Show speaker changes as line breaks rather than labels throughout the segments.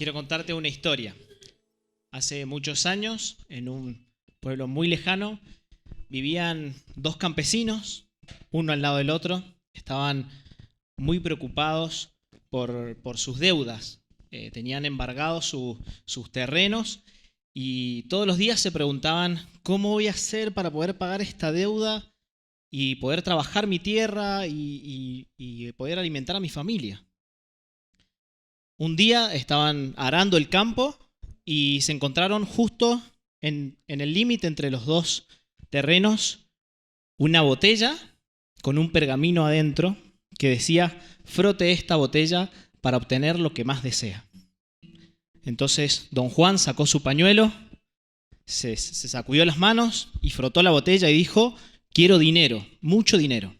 quiero contarte una historia. Hace muchos años, en un pueblo muy lejano, vivían dos campesinos, uno al lado del otro. Estaban muy preocupados por sus deudas. Tenían embargados sus terrenos y todos los días se preguntaban: ¿cómo voy a hacer para poder pagar esta deuda y poder trabajar mi tierra y poder alimentar a mi familia? Un día estaban arando el campo y se encontraron justo en el límite entre los dos terrenos una botella con un pergamino adentro que decía: frote esta botella para obtener lo que más desea. Entonces don Juan sacó su pañuelo, se sacudió las manos y frotó la botella y dijo: quiero dinero, mucho dinero.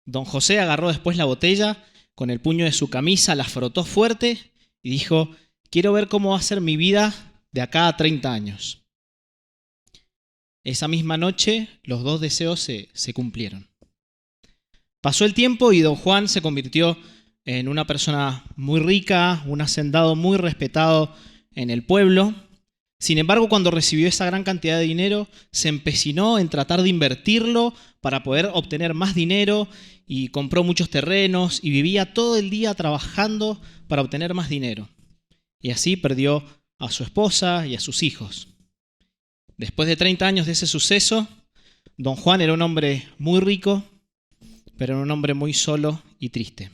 Don José agarró después la botella, con el puño de su camisa la frotó fuerte y dijo: quiero ver cómo va a ser mi vida de acá a 30 años. Esa misma noche los dos deseos se cumplieron. Pasó el tiempo y don Juan se convirtió en una persona muy rica, un hacendado muy respetado en el pueblo. Sin embargo, cuando recibió esa gran cantidad de dinero, se empecinó en tratar de invertirlo para poder obtener más dinero y compró muchos terrenos y vivía todo el día trabajando para obtener más dinero. Y así perdió a su esposa y a sus hijos. Después de 30 años de ese suceso, don Juan era un hombre muy rico, pero era un hombre muy solo y triste.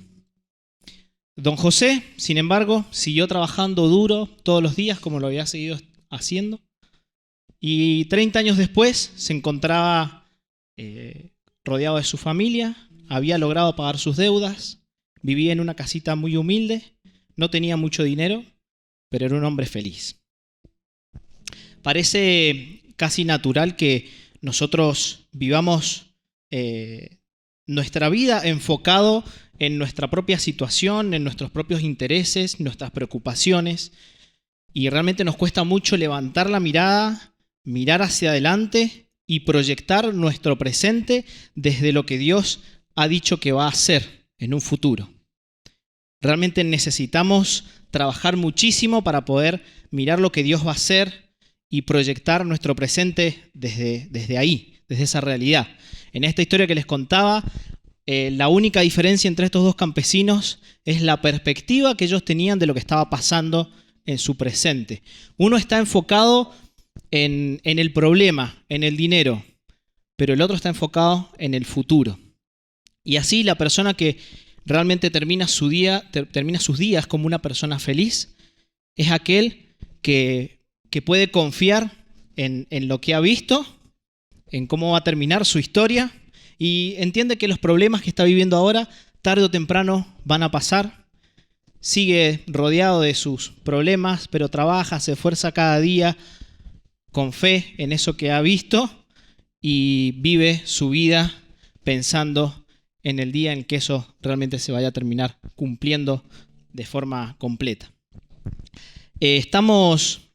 Don José, sin embargo, siguió trabajando duro todos los días como lo había seguido haciendo. Y 30 años después se encontraba rodeado de su familia, había logrado pagar sus deudas, vivía en una casita muy humilde, no tenía mucho dinero, pero era un hombre feliz. Parece casi natural que nosotros vivamos nuestra vida enfocado en nuestra propia situación, en nuestros propios intereses, nuestras preocupaciones, y realmente nos cuesta mucho levantar la mirada, mirar hacia adelante y proyectar nuestro presente desde lo que Dios ha dicho que va a hacer en un futuro. Realmente necesitamos trabajar muchísimo para poder mirar lo que Dios va a hacer y proyectar nuestro presente desde ahí, desde esa realidad. En esta historia que les contaba, la única diferencia entre estos dos campesinos es la perspectiva que ellos tenían de lo que estaba pasando en su presente. Uno está enfocado en el problema, en el dinero, pero el otro está enfocado en el futuro. Y así la persona que realmente termina sus días como una persona feliz es aquel que puede confiar en lo que ha visto, en cómo va a terminar su historia, y entiende que los problemas que está viviendo ahora, tarde o temprano, van a pasar. Sigue rodeado de sus problemas, pero trabaja, se esfuerza cada día con fe en eso que ha visto y vive su vida pensando en el día en que eso realmente se vaya a terminar cumpliendo de forma completa. Estamos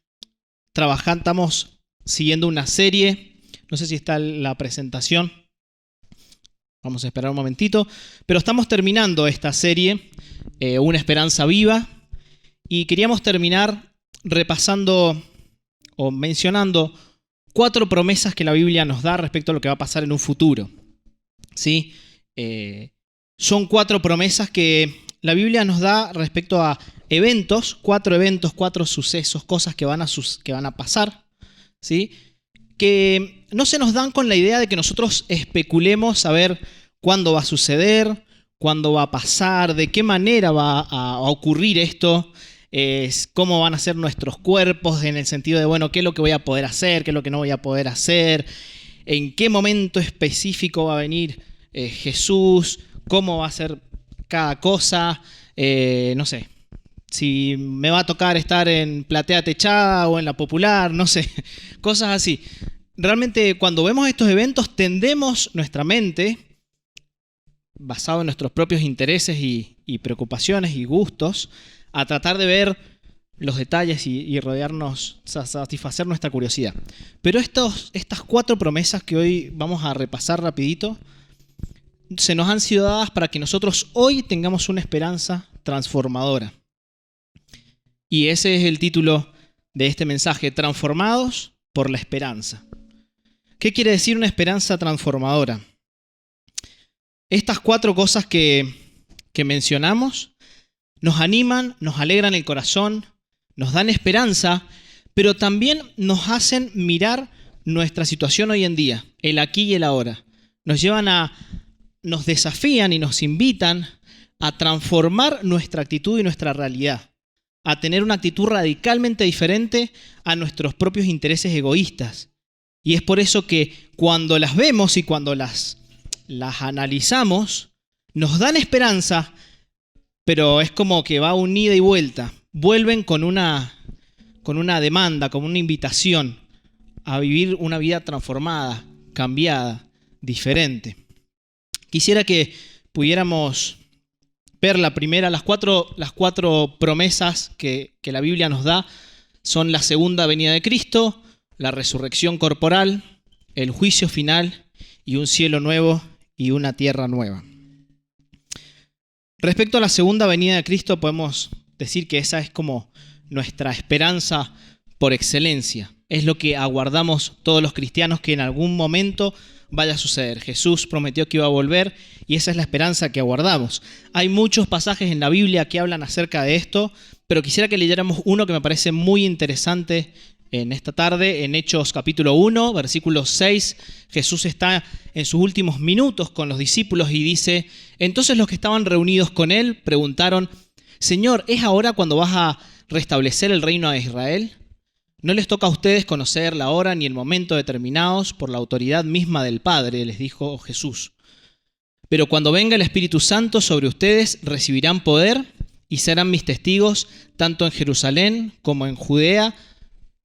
siguiendo una serie, no sé si está la presentación, vamos a esperar un momentito, pero estamos terminando esta serie, Una Esperanza Viva, y queríamos terminar repasando o mencionando 4 promesas que la Biblia nos da respecto a lo que va a pasar en un futuro. ¿Sí? Son 4 promesas que la Biblia nos da respecto a eventos, 4 sucesos, cosas que van a pasar, ¿sí? Que no se nos dan con la idea de que nosotros especulemos a ver cuándo va a suceder, cuándo va a pasar, de qué manera va a ocurrir esto, cómo van a ser nuestros cuerpos en el sentido de, bueno, qué es lo que voy a poder hacer, qué es lo que no voy a poder hacer, en qué momento específico va a venir Jesús, cómo va a ser cada cosa, no sé, si me va a tocar estar en Platea Techada o en La Popular, no sé, cosas así. Realmente cuando vemos estos eventos tendemos nuestra mente, basado en nuestros propios intereses y preocupaciones y gustos, a tratar de ver los detalles y rodearnos, satisfacer nuestra curiosidad. Pero estas 4 promesas que hoy vamos a repasar rapidito, se nos han sido dadas para que nosotros hoy tengamos una esperanza transformadora. Y ese es el título de este mensaje, Transformados por la Esperanza. ¿Qué quiere decir una esperanza transformadora? Estas 4 cosas que mencionamos nos animan, nos alegran el corazón, nos dan esperanza, pero también nos hacen mirar nuestra situación hoy en día, el aquí y el ahora. Nos desafían y nos invitan a transformar nuestra actitud y nuestra realidad, a tener una actitud radicalmente diferente a nuestros propios intereses egoístas. Y es por eso que cuando las vemos y cuando las analizamos, nos dan esperanza, pero es como que va un ida y vuelta. Vuelven con una demanda, con una invitación a vivir una vida transformada, cambiada, diferente. Quisiera que pudiéramos ver las 4 promesas que la Biblia nos da. Son la segunda venida de Cristo, la resurrección corporal, el juicio final y un cielo nuevo y una tierra nueva. Respecto a la segunda venida de Cristo, podemos decir que esa es como nuestra esperanza por excelencia. Es lo que aguardamos todos los cristianos, que en algún momento vaya a suceder. Jesús prometió que iba a volver y esa es la esperanza que aguardamos. Hay muchos pasajes en la Biblia que hablan acerca de esto, pero quisiera que leyéramos uno que me parece muy interesante en esta tarde. En Hechos capítulo 1, versículo 6, Jesús está en sus últimos minutos con los discípulos y dice: entonces los que estaban reunidos con él preguntaron: Señor, ¿es ahora cuando vas a restablecer el reino de Israel? No les toca a ustedes conocer la hora ni el momento determinados por la autoridad misma del Padre, les dijo Jesús. Pero cuando venga el Espíritu Santo sobre ustedes, recibirán poder y serán mis testigos tanto en Jerusalén como en Judea,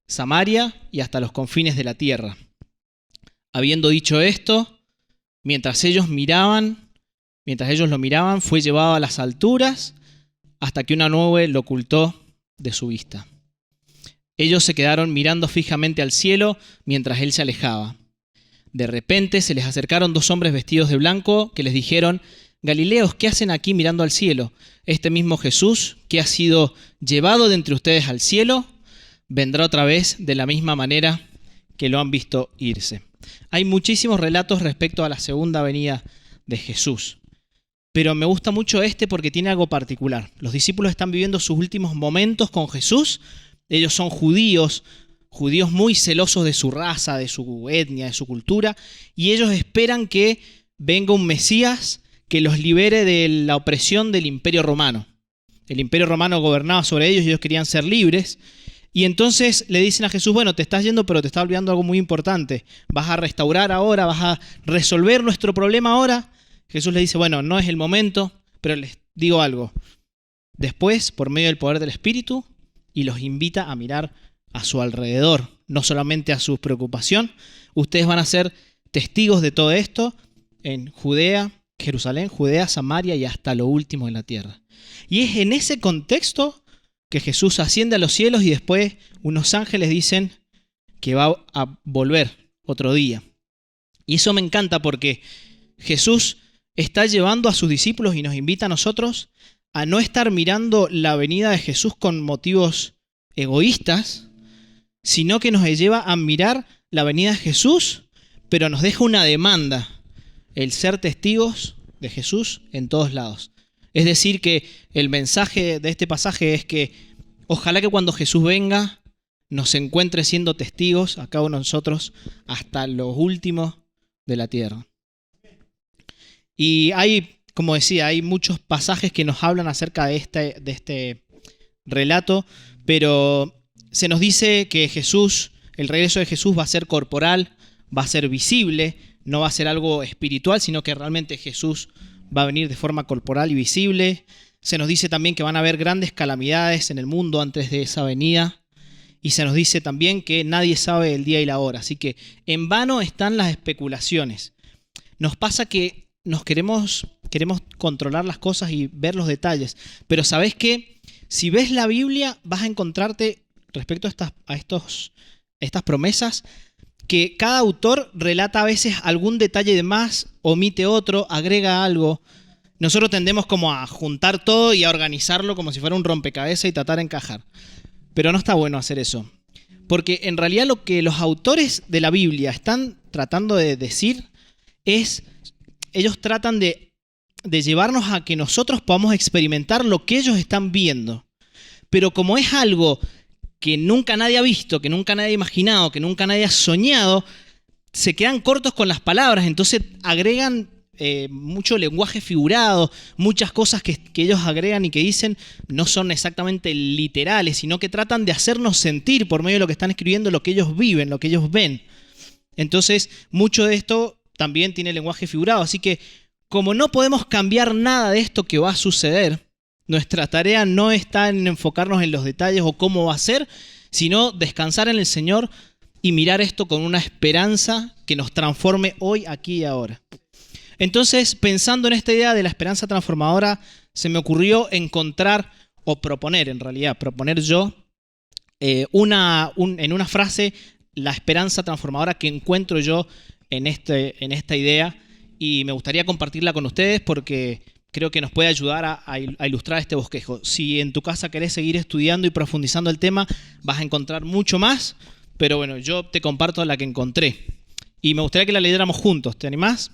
Samaria y hasta los confines de la tierra. Habiendo dicho esto, mientras ellos lo miraban, fue llevado a las alturas hasta que una nube lo ocultó de su vista. Ellos se quedaron mirando fijamente al cielo mientras él se alejaba. De repente se les acercaron 2 hombres vestidos de blanco que les dijeron: Galileos, ¿qué hacen aquí mirando al cielo? Este mismo Jesús, que ha sido llevado de entre ustedes al cielo, vendrá otra vez de la misma manera que lo han visto irse. Hay muchísimos relatos respecto a la segunda venida de Jesús, pero me gusta mucho porque tiene algo particular. Los discípulos están viviendo sus últimos momentos con Jesús. Ellos son judíos muy celosos de su raza, de su etnia, de su cultura, y ellos esperan que venga un Mesías que los libere de la opresión del Imperio Romano. El Imperio Romano gobernaba sobre ellos y ellos querían ser libres. Y entonces le dicen a Jesús: bueno, te estás yendo, pero te está olvidando algo muy importante. ¿Vas a restaurar ahora? ¿Vas a resolver nuestro problema ahora? Jesús les dice: bueno, no es el momento, pero les digo algo. Después, por medio del poder del Espíritu, y los invita a mirar a su alrededor, no solamente a su preocupación. Ustedes van a ser testigos de todo esto en Judea, Jerusalén, Judea, Samaria y hasta lo último de la tierra. Y es en ese contexto que Jesús asciende a los cielos y después unos ángeles dicen que va a volver otro día. Y eso me encanta porque Jesús está llevando a sus discípulos y nos invita a nosotros a no estar mirando la venida de Jesús con motivos egoístas, sino que nos lleva a mirar la venida de Jesús, pero nos deja una demanda: el ser testigos de Jesús en todos lados. Es decir, que el mensaje de este pasaje es que ojalá que cuando Jesús venga nos encuentre siendo testigos a cada uno de nosotros hasta lo último de la tierra. Y como decía, hay muchos pasajes que nos hablan acerca de este relato, pero se nos dice que el regreso de Jesús va a ser corporal, va a ser visible, no va a ser algo espiritual, sino que realmente Jesús va a venir de forma corporal y visible. Se nos dice también que van a haber grandes calamidades en el mundo antes de esa venida. Y se nos dice también que nadie sabe el día y la hora. Así que en vano están las especulaciones. Nos pasa que queremos controlar las cosas y ver los detalles. Pero ¿sabés qué? Si ves la Biblia vas a encontrarte respecto a estas promesas que cada autor relata a veces algún detalle de más, omite otro, agrega algo. Nosotros tendemos como a juntar todo y a organizarlo como si fuera un rompecabezas y tratar de encajar. Pero no está bueno hacer eso. Porque en realidad lo que los autores de la Biblia están tratando de decir es, ellos tratan de llevarnos a que nosotros podamos experimentar lo que ellos están viendo. Pero como es algo que nunca nadie ha visto, que nunca nadie ha imaginado, que nunca nadie ha soñado, se quedan cortos con las palabras, entonces agregan mucho lenguaje figurado, muchas cosas que ellos agregan y que dicen no son exactamente literales, sino que tratan de hacernos sentir por medio de lo que están escribiendo lo que ellos viven, lo que ellos ven. Entonces, mucho de esto también tiene lenguaje figurado, así que como no podemos cambiar nada de esto que va a suceder, nuestra tarea no está en enfocarnos en los detalles o cómo va a ser, sino descansar en el Señor y mirar esto con una esperanza que nos transforme hoy, aquí y ahora. Entonces, pensando en esta idea de la esperanza transformadora, se me ocurrió encontrar, o proponer yo, en una frase, la esperanza transformadora que encuentro yo en esta idea, y me gustaría compartirla con ustedes porque creo que nos puede ayudar a ilustrar este bosquejo. Si en tu casa querés seguir estudiando y profundizando el tema, vas a encontrar mucho más, pero bueno, yo te comparto la que encontré. Y me gustaría que la leyéramos juntos. ¿Te animás?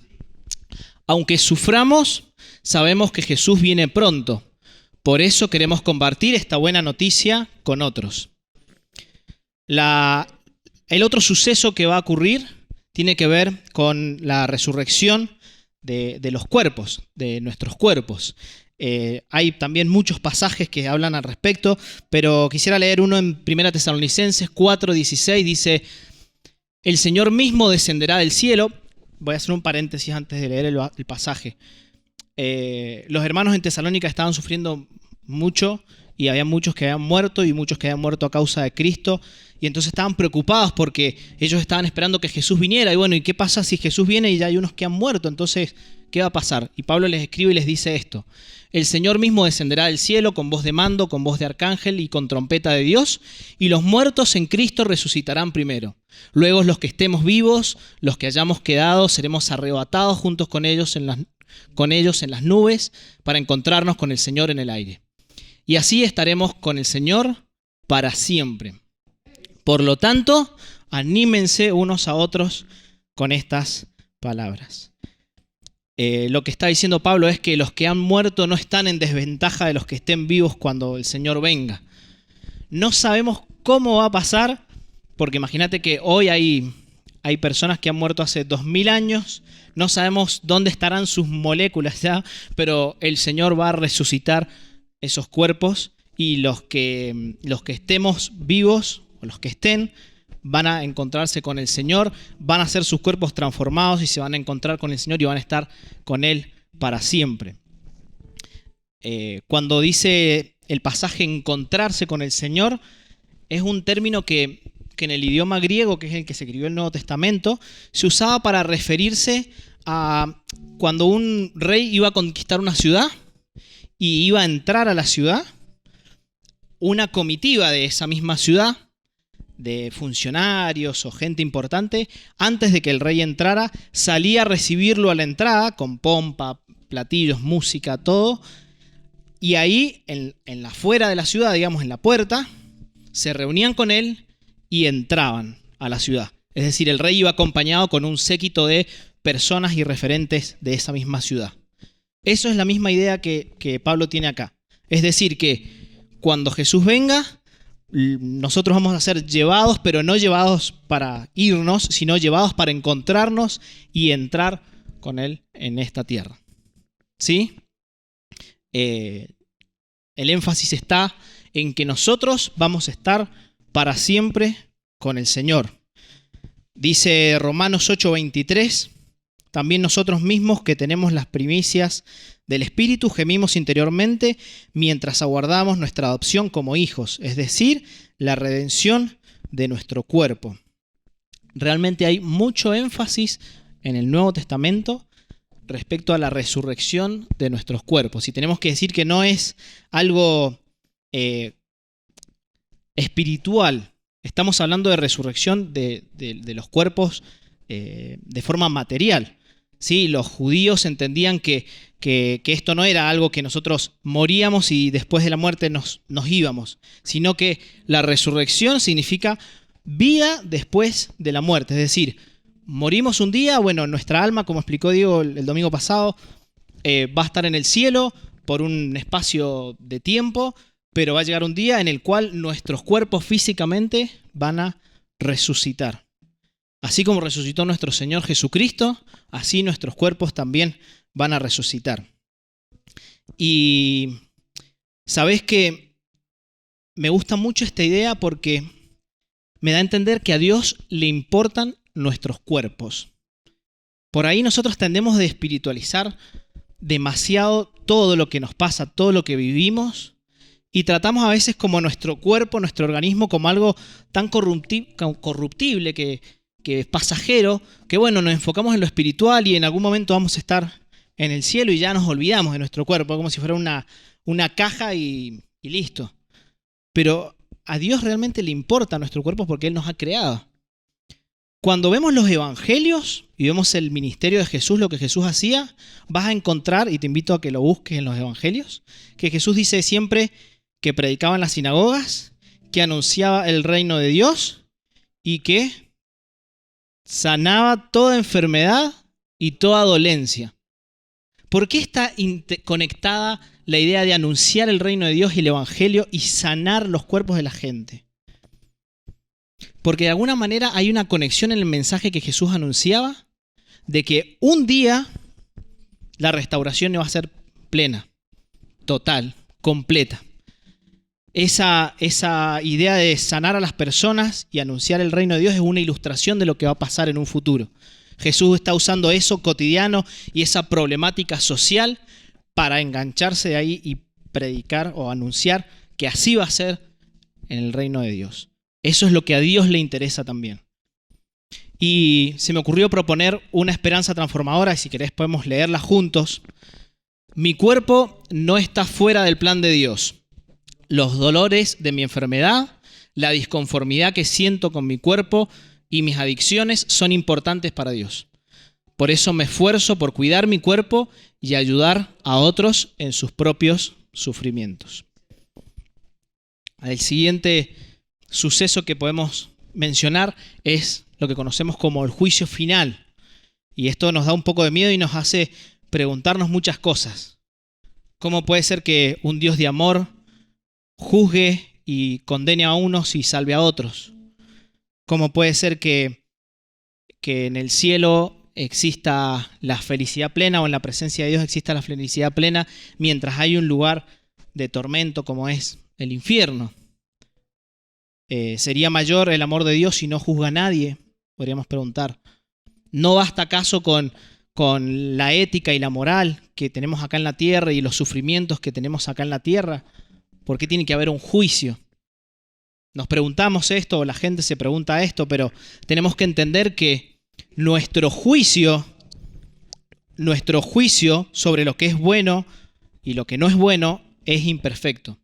Aunque suframos, sabemos que Jesús viene pronto. Por eso queremos compartir esta buena noticia con otros. El otro suceso que va a ocurrir tiene que ver con la resurrección de los cuerpos, de nuestros cuerpos. Hay también muchos pasajes que hablan al respecto, pero quisiera leer uno en 1 Tesalonicenses 4:16, dice: el Señor mismo descenderá del cielo. Voy a hacer un paréntesis antes de leer el pasaje. Los hermanos en Tesalónica estaban sufriendo mucho y había muchos que habían muerto y muchos que habían muerto a causa de Cristo, y entonces estaban preocupados porque ellos estaban esperando que Jesús viniera. Y bueno, ¿y qué pasa si Jesús viene y ya hay unos que han muerto? Entonces, ¿qué va a pasar? Y Pablo les escribe y les dice esto: el Señor mismo descenderá del cielo con voz de mando, con voz de arcángel y con trompeta de Dios, y los muertos en Cristo resucitarán primero. Luego los que estemos vivos, los que hayamos quedado, seremos arrebatados juntos con ellos en las nubes para encontrarnos con el Señor en el aire. Y así estaremos con el Señor para siempre. Por lo tanto, anímense unos a otros con estas palabras. Lo que está diciendo Pablo es que los que han muerto no están en desventaja de los que estén vivos cuando el Señor venga. No sabemos cómo va a pasar, porque imagínate que hoy hay personas que han muerto hace 2000 años, no sabemos dónde estarán sus moléculas ya, pero el Señor va a resucitar esos cuerpos, y los que estemos vivos, o los que estén, van a encontrarse con el Señor, van a ser sus cuerpos transformados y se van a encontrar con el Señor y van a estar con Él para siempre. Cuando dice el pasaje encontrarse con el Señor, es un término que en el idioma griego, que es el que se escribió el Nuevo Testamento, se usaba para referirse a cuando un rey iba a conquistar una ciudad y iba a entrar a la ciudad, una comitiva de esa misma ciudad, de funcionarios o gente importante, antes de que el rey entrara, salía a recibirlo a la entrada con pompa, platillos, música, todo. Y ahí, en la afuera de la ciudad, digamos en la puerta, se reunían con él y entraban a la ciudad. Es decir, el rey iba acompañado con un séquito de personas y referentes de esa misma ciudad. Eso es la misma idea que Pablo tiene acá. Es decir, que cuando Jesús venga, nosotros vamos a ser llevados, pero no llevados para irnos, sino llevados para encontrarnos y entrar con Él en esta tierra. ¿Sí? El énfasis está en que nosotros vamos a estar para siempre con el Señor. Dice Romanos 8:23, también nosotros mismos que tenemos las primicias del Espíritu gemimos interiormente mientras aguardamos nuestra adopción como hijos, es decir, la redención de nuestro cuerpo. Realmente hay mucho énfasis en el Nuevo Testamento respecto a la resurrección de nuestros cuerpos. Y tenemos que decir que no es algo espiritual. Estamos hablando de resurrección de los cuerpos de forma material. ¿Sí? Los judíos entendían que que esto no era algo que nosotros moríamos y después de la muerte nos íbamos, sino que la resurrección significa vida después de la muerte. Es decir, morimos un día, bueno, nuestra alma, como explicó Diego el domingo pasado, va a estar en el cielo por un espacio de tiempo, pero va a llegar un día en el cual nuestros cuerpos físicamente van a resucitar. Así como resucitó nuestro Señor Jesucristo, así nuestros cuerpos también van a resucitar. Y sabés que me gusta mucho esta idea porque me da a entender que a Dios le importan nuestros cuerpos. Por ahí nosotros tendemos a espiritualizar demasiado todo lo que nos pasa, todo lo que vivimos, y tratamos a veces como nuestro cuerpo, nuestro organismo, como algo tan corruptible, que es pasajero, que bueno, nos enfocamos en lo espiritual y en algún momento vamos a estar en el cielo y ya nos olvidamos de nuestro cuerpo, como si fuera una caja y listo. Pero a Dios realmente le importa nuestro cuerpo porque Él nos ha creado. Cuando vemos los evangelios y vemos el ministerio de Jesús, lo que Jesús hacía, vas a encontrar, y te invito a que lo busques en los evangelios, que Jesús dice siempre que predicaba en las sinagogas, que anunciaba el reino de Dios y que sanaba toda enfermedad y toda dolencia. ¿Por qué está conectada la idea de anunciar el reino de Dios y el evangelio y sanar los cuerpos de la gente? Porque de alguna manera hay una conexión en el mensaje que Jesús anunciaba de que un día la restauración iba a ser plena, total, completa. Esa idea de sanar a las personas y anunciar el reino de Dios es una ilustración de lo que va a pasar en un futuro. Jesús está usando eso cotidiano y esa problemática social para engancharse de ahí y predicar o anunciar que así va a ser en el reino de Dios. Eso es lo que a Dios le interesa también. Y se me ocurrió proponer una esperanza transformadora, y si querés podemos leerla juntos. Mi cuerpo no está fuera del plan de Dios. Los dolores de mi enfermedad, la disconformidad que siento con mi cuerpo y mis adicciones son importantes para Dios. Por eso me esfuerzo por cuidar mi cuerpo y ayudar a otros en sus propios sufrimientos. El siguiente suceso que podemos mencionar es lo que conocemos como el juicio final. Y esto nos da un poco de miedo y nos hace preguntarnos muchas cosas. ¿Cómo puede ser que un Dios de amor juzgue y condene a unos y salve a otros? ¿Cómo puede ser que en el cielo exista la felicidad plena o en la presencia de Dios exista la felicidad plena mientras hay un lugar de tormento como es el infierno? ¿Sería mayor el amor de Dios si no juzga a nadie? Podríamos preguntar. ¿No basta acaso con la ética y la moral que tenemos acá en la tierra y los sufrimientos que tenemos acá en la tierra? ¿Por qué tiene que haber un juicio? Nos preguntamos esto, o la gente se pregunta esto, pero tenemos que entender que nuestro juicio sobre lo que es bueno y lo que no es bueno es imperfecto.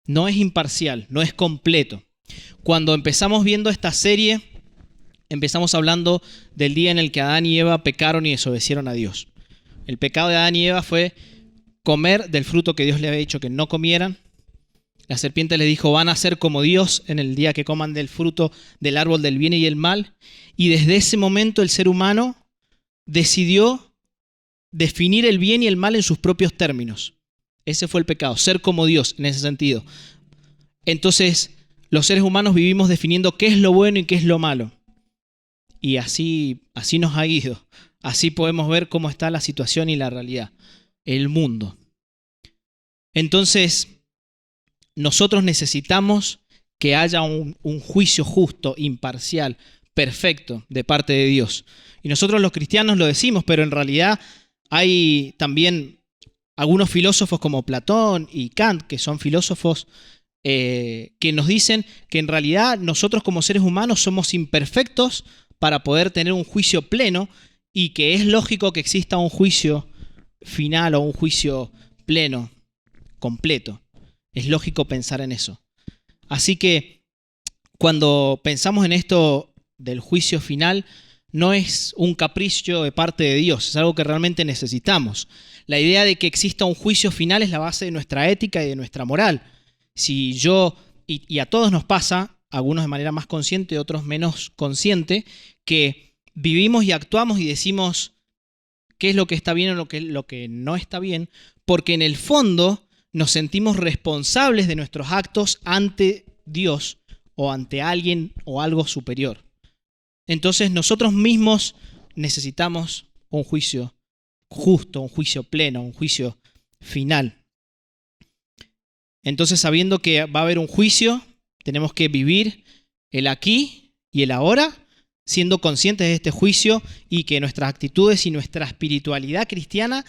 No es imparcial, no es completo. Cuando empezamos viendo esta serie, empezamos hablando del día en el que Adán y Eva pecaron y desobedecieron a Dios. El pecado de Adán y Eva fue comer del fruto que Dios les había dicho que no comieran. La serpiente les dijo, van a ser como Dios en el día que coman del fruto del árbol del bien y el mal. Y desde ese momento el ser humano decidió definir el bien y el mal en sus propios términos. Ese fue el pecado, ser como Dios en ese sentido. Entonces, los seres humanos vivimos definiendo qué es lo bueno y qué es lo malo. Y así nos ha ido. Así podemos ver cómo está la situación y la realidad, el mundo. Entonces, nosotros necesitamos que haya un juicio justo, imparcial, perfecto de parte de Dios. Y nosotros los cristianos lo decimos, pero en realidad hay también algunos filósofos como Platón y Kant, que son filósofos que nos dicen que en realidad nosotros como seres humanos somos imperfectos para poder tener un juicio pleno y que es lógico que exista un juicio final o un juicio pleno, completo. Es lógico pensar en eso. Así que cuando pensamos en esto del juicio final, no es un capricho de parte de Dios, es algo que realmente necesitamos. La idea de que exista un juicio final es la base de nuestra ética y de nuestra moral. Si yo, y a todos nos pasa, algunos de manera más consciente, otros menos consciente, que vivimos y actuamos y decimos qué es lo que está bien o lo que no está bien, porque en el fondo nos sentimos responsables de nuestros actos ante Dios o ante alguien o algo superior. Entonces nosotros mismos necesitamos un juicio justo, un juicio pleno, un juicio final. Entonces, sabiendo que va a haber un juicio, tenemos que vivir el aquí y el ahora, siendo conscientes de este juicio y que nuestras actitudes y nuestra espiritualidad cristiana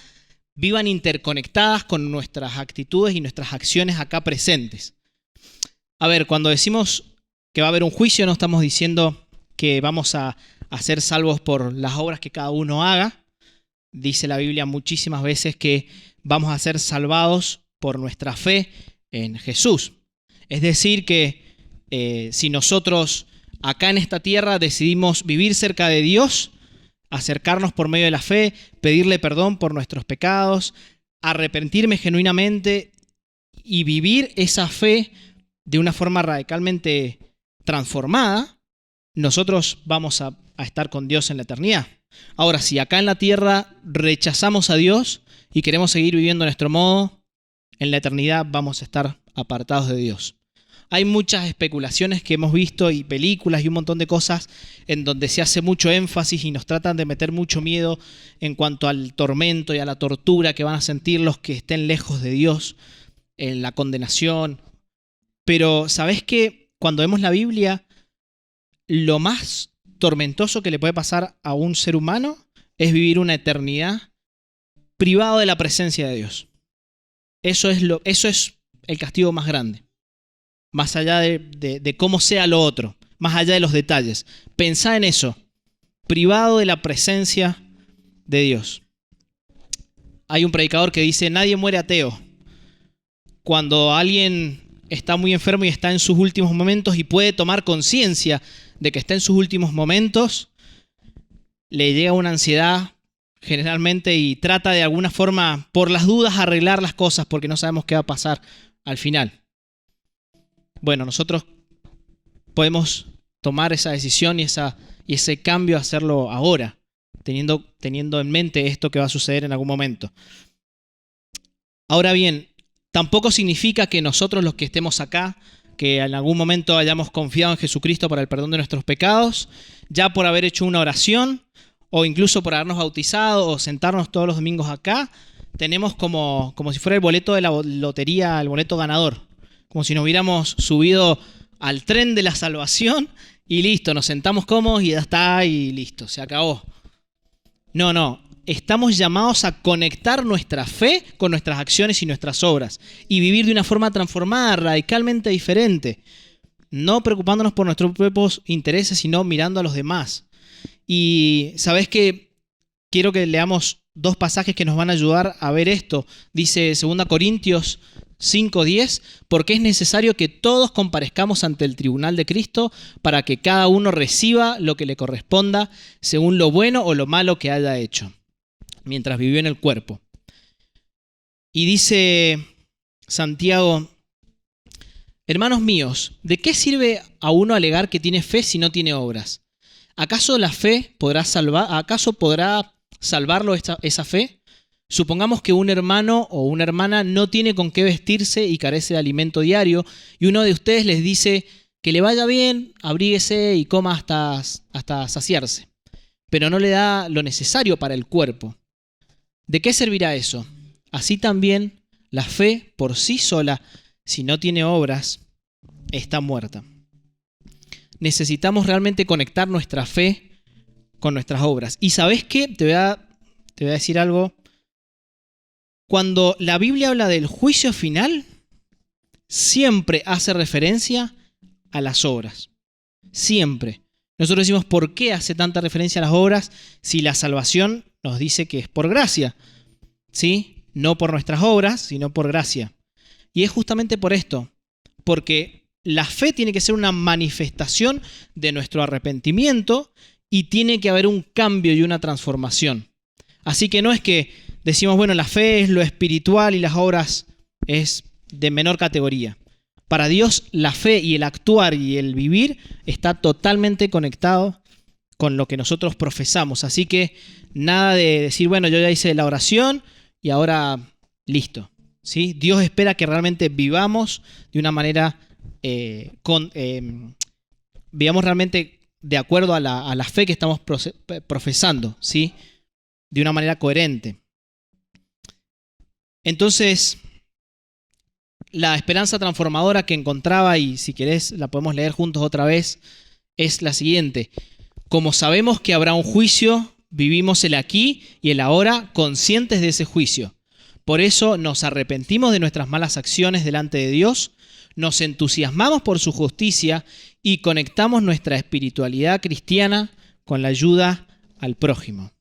vivan interconectadas con nuestras actitudes y nuestras acciones acá presentes. A ver, cuando decimos que va a haber un juicio, no estamos diciendo que vamos a ser salvos por las obras que cada uno haga. Dice la Biblia muchísimas veces que vamos a ser salvados por nuestra fe en Jesús. Es decir, que si nosotros acá en esta tierra decidimos vivir cerca de Dios, acercarnos por medio de la fe, pedirle perdón por nuestros pecados, arrepentirme genuinamente y vivir esa fe de una forma radicalmente transformada, nosotros vamos a estar con Dios en la eternidad. Ahora, si acá en la tierra rechazamos a Dios y queremos seguir viviendo a nuestro modo, en la eternidad vamos a estar apartados de Dios. Hay muchas especulaciones que hemos visto y películas y un montón de cosas en donde se hace mucho énfasis y nos tratan de meter mucho miedo en cuanto al tormento y a la tortura que van a sentir los que estén lejos de Dios, en la condenación. Pero ¿sabés qué? Cuando vemos la Biblia, lo más tormentoso que le puede pasar a un ser humano es vivir una eternidad privado de la presencia de Dios. Eso es el castigo más grande. Más allá de cómo sea lo otro, más allá de los detalles. Pensá en eso, privado de la presencia de Dios. Hay un predicador que dice, nadie muere ateo. Cuando alguien está muy enfermo y está en sus últimos momentos y puede tomar conciencia de que está en sus últimos momentos, le llega una ansiedad generalmente y trata de alguna forma, por las dudas, arreglar las cosas porque no sabemos qué va a pasar al final. Bueno, nosotros podemos tomar esa decisión y ese cambio, hacerlo ahora, teniendo en mente esto que va a suceder en algún momento. Ahora bien, tampoco significa que nosotros los que estemos acá, que en algún momento hayamos confiado en Jesucristo para el perdón de nuestros pecados, ya por haber hecho una oración o incluso por habernos bautizado o sentarnos todos los domingos acá, tenemos como si fuera el boleto de la lotería, el boleto ganador. Como si nos hubiéramos subido al tren de la salvación y listo, nos sentamos cómodos y ya está y listo, se acabó. No, estamos llamados a conectar nuestra fe con nuestras acciones y nuestras obras y vivir de una forma transformada, radicalmente diferente, no preocupándonos por nuestros propios intereses, sino mirando a los demás. Y ¿sabés qué? Quiero que leamos dos pasajes que nos van a ayudar a ver esto. Dice 2 Corintios 5:10, porque es necesario que todos comparezcamos ante el tribunal de Cristo para que cada uno reciba lo que le corresponda según lo bueno o lo malo que haya hecho, mientras vivió en el cuerpo. Y dice Santiago, hermanos míos, ¿de qué sirve a uno alegar que tiene fe si no tiene obras? ¿Acaso la fe podrá salvarlo esa fe? Supongamos que un hermano o una hermana no tiene con qué vestirse y carece de alimento diario, y uno de ustedes les dice que le vaya bien, abríguese y coma hasta saciarse, pero no le da lo necesario para el cuerpo. ¿De qué servirá eso? Así también la fe por sí sola, si no tiene obras, está muerta. Necesitamos realmente conectar nuestra fe con nuestras obras. ¿Y sabés qué? Te voy a decir algo. Cuando la Biblia habla del juicio final, siempre hace referencia a las obras. Siempre. Nosotros decimos, ¿por qué hace tanta referencia a las obras si la salvación nos dice que es por gracia? ¿Sí? No por nuestras obras, sino por gracia. Y es justamente por esto. Porque la fe tiene que ser una manifestación de nuestro arrepentimiento y tiene que haber un cambio y una transformación. Así que no es que decimos, bueno, la fe es lo espiritual y las obras es de menor categoría. Para Dios la fe y el actuar y el vivir está totalmente conectado con lo que nosotros profesamos. Así que nada de decir, bueno, yo ya hice la oración y ahora listo. ¿Sí? Dios espera que realmente vivamos de una manera, vivamos realmente de acuerdo a la fe que estamos profesando, ¿sí? De una manera coherente. Entonces, la esperanza transformadora que encontraba, y si querés la podemos leer juntos otra vez, es la siguiente. Como sabemos que habrá un juicio, vivimos el aquí y el ahora conscientes de ese juicio. Por eso nos arrepentimos de nuestras malas acciones delante de Dios, nos entusiasmamos por su justicia y conectamos nuestra espiritualidad cristiana con la ayuda al prójimo.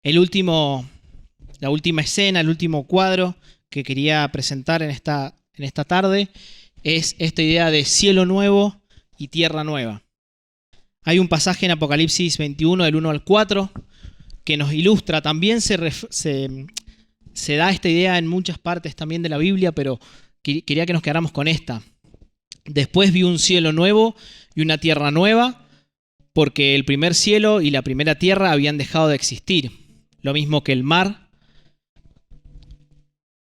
La última escena, el último cuadro que quería presentar en esta tarde es esta idea de cielo nuevo y tierra nueva. Hay un pasaje en Apocalipsis 21, del 1 al 4, que nos ilustra. También se da esta idea en muchas partes también de la Biblia, pero quería que nos quedáramos con esta. Después vi un cielo nuevo y una tierra nueva, porque el primer cielo y la primera tierra habían dejado de existir, lo mismo que el mar.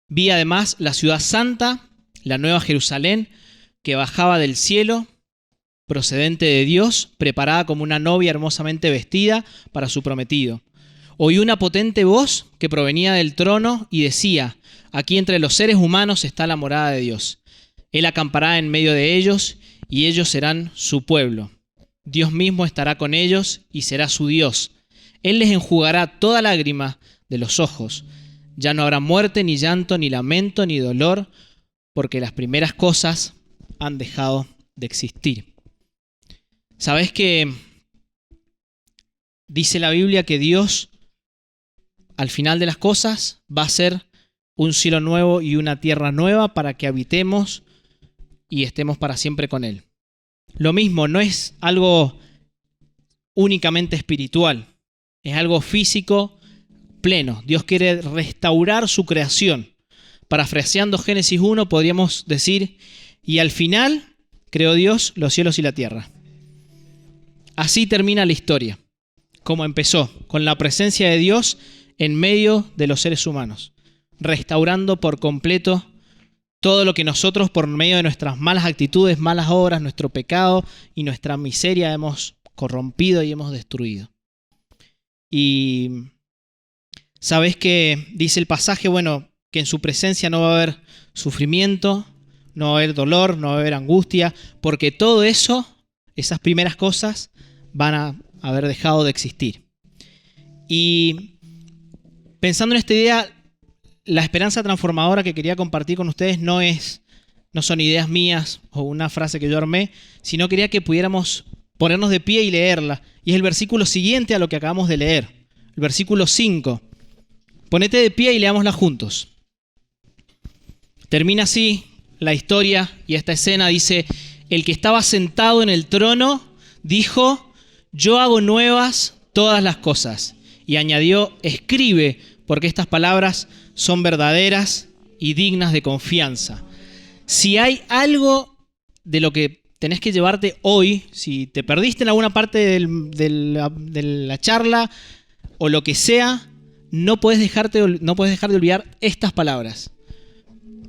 Vi además la ciudad santa, la nueva Jerusalén, que bajaba del cielo, procedente de Dios, preparada como una novia hermosamente vestida para su prometido. Oí una potente voz que provenía del trono y decía: aquí entre los seres humanos está la morada de Dios. Él acampará en medio de ellos y ellos serán su pueblo. Dios mismo estará con ellos y será su Dios. Él les enjugará toda lágrima de los ojos. Ya no habrá muerte, ni llanto, ni lamento, ni dolor, porque las primeras cosas han dejado de existir. ¿Sabés que dice la Biblia que Dios, al final de las cosas, va a ser un cielo nuevo y una tierra nueva para que habitemos y estemos para siempre con Él? Lo mismo, no es algo únicamente espiritual, es algo físico pleno. Dios quiere restaurar su creación. Parafraseando Génesis 1, podríamos decir: y al final creó Dios los cielos y la tierra. Así termina la historia, como empezó, con la presencia de Dios en medio de los seres humanos, restaurando por completo todo lo que nosotros, por medio de nuestras malas actitudes, malas obras, nuestro pecado y nuestra miseria, hemos corrompido y hemos destruido. Y sabes que dice el pasaje, bueno, que en su presencia no va a haber sufrimiento, no va a haber dolor, no va a haber angustia, porque todo eso, esas primeras cosas, van a haber dejado de existir. Y pensando en esta idea, la esperanza transformadora que quería compartir con ustedes no son ideas mías o una frase que yo armé, sino quería que pudiéramos ponernos de pie y leerla. Y es el versículo siguiente a lo que acabamos de leer, el versículo 5. Ponete de pie y leámosla juntos. Termina así la historia y esta escena dice: el que estaba sentado en el trono dijo: yo hago nuevas todas las cosas. Y añadió: escribe, porque estas palabras son verdaderas y dignas de confianza. Si hay algo de lo que tenés que llevarte hoy, si te perdiste en alguna parte de la charla o lo que sea, no puedes dejar de olvidar estas palabras.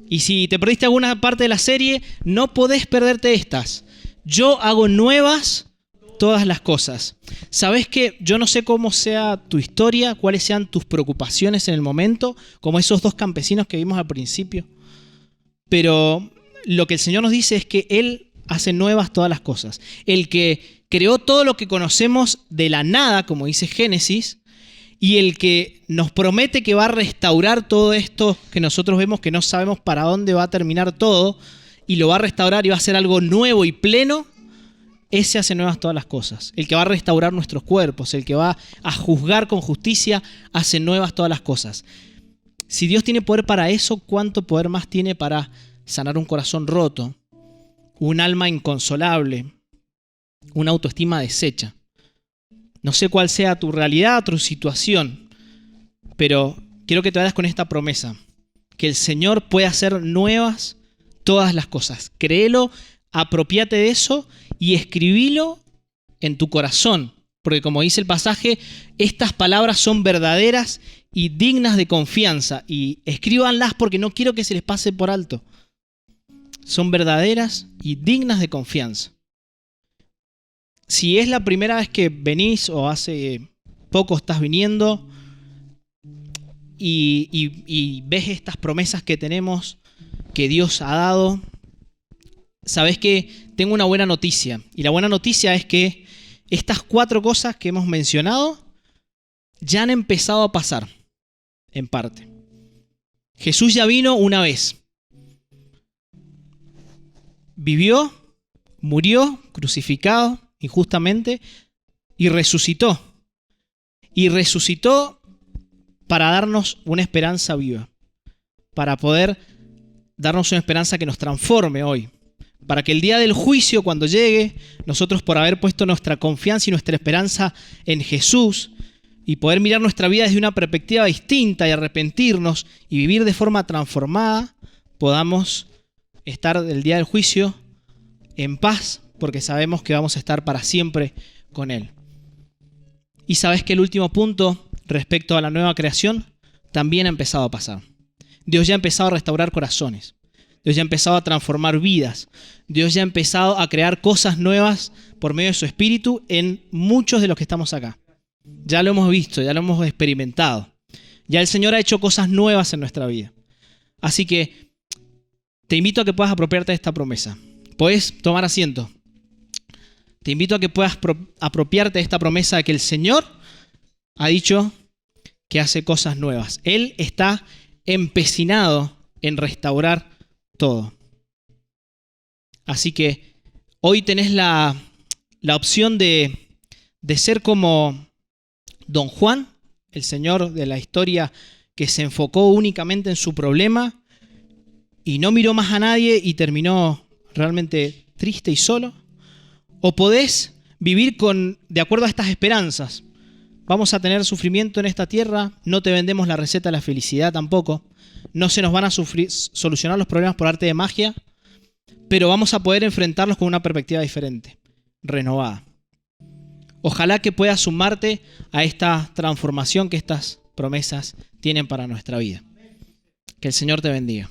Y si te perdiste alguna parte de la serie, no podés perderte estas. Yo hago nuevas todas las cosas. ¿Sabés que yo no sé cómo sea tu historia, cuáles sean tus preocupaciones en el momento, como esos dos campesinos que vimos al principio? Pero lo que el Señor nos dice es que Él hace nuevas todas las cosas. El que creó todo lo que conocemos de la nada, como dice Génesis, y el que nos promete que va a restaurar todo esto que nosotros vemos que no sabemos para dónde va a terminar todo, y lo va a restaurar y va a hacer algo nuevo y pleno, ese hace nuevas todas las cosas. El que va a restaurar nuestros cuerpos, el que va a juzgar con justicia, hace nuevas todas las cosas. Si Dios tiene poder para eso, ¿cuánto poder más tiene para sanar un corazón roto, un alma inconsolable, una autoestima deshecha. No sé cuál sea tu realidad, tu situación, pero quiero que te vayas con esta promesa, que el Señor puede hacer nuevas todas las cosas. Créelo, apropiate de eso y escribilo en tu corazón, porque como dice el pasaje, estas palabras son verdaderas y dignas de confianza, y escríbanlas porque no quiero que se les pase por alto. Son verdaderas y dignas de confianza. Si es la primera vez que venís o hace poco estás viniendo y ves estas promesas que tenemos, que Dios ha dado, sabés que tengo una buena noticia. Y la buena noticia es que estas 4 cosas que hemos mencionado ya han empezado a pasar, en parte. Jesús ya vino una vez. Vivió, murió, crucificado injustamente, y resucitó. Y resucitó para darnos una esperanza viva, para poder darnos una esperanza que nos transforme hoy, para que el día del juicio, cuando llegue, nosotros, por haber puesto nuestra confianza y nuestra esperanza en Jesús y poder mirar nuestra vida desde una perspectiva distinta y arrepentirnos y vivir de forma transformada, podamos estar el día del juicio en paz, porque sabemos que vamos a estar para siempre con Él. Y sabes que el último punto respecto a la nueva creación también ha empezado a pasar. Dios ya ha empezado a restaurar corazones. Dios ya ha empezado a transformar vidas. Dios ya ha empezado a crear cosas nuevas por medio de su Espíritu en muchos de los que estamos acá. Ya lo hemos visto, ya lo hemos experimentado. Ya el Señor ha hecho cosas nuevas en nuestra vida. Así que te invito a que puedas apropiarte de esta promesa. Puedes tomar asiento. Te invito a que puedas apropiarte de esta promesa de que el Señor ha dicho que hace cosas nuevas. Él está empecinado en restaurar todo. Así que hoy tenés la opción de ser como Don Juan, el señor de la historia que se enfocó únicamente en su problema y no miró más a nadie y terminó realmente triste y solo. O podés vivir de acuerdo a estas esperanzas. Vamos a tener sufrimiento en esta tierra, no te vendemos la receta de la felicidad tampoco. No se nos van a solucionar los problemas por arte de magia, pero vamos a poder enfrentarlos con una perspectiva diferente, renovada. Ojalá que puedas sumarte a esta transformación que estas promesas tienen para nuestra vida. Que el Señor te bendiga.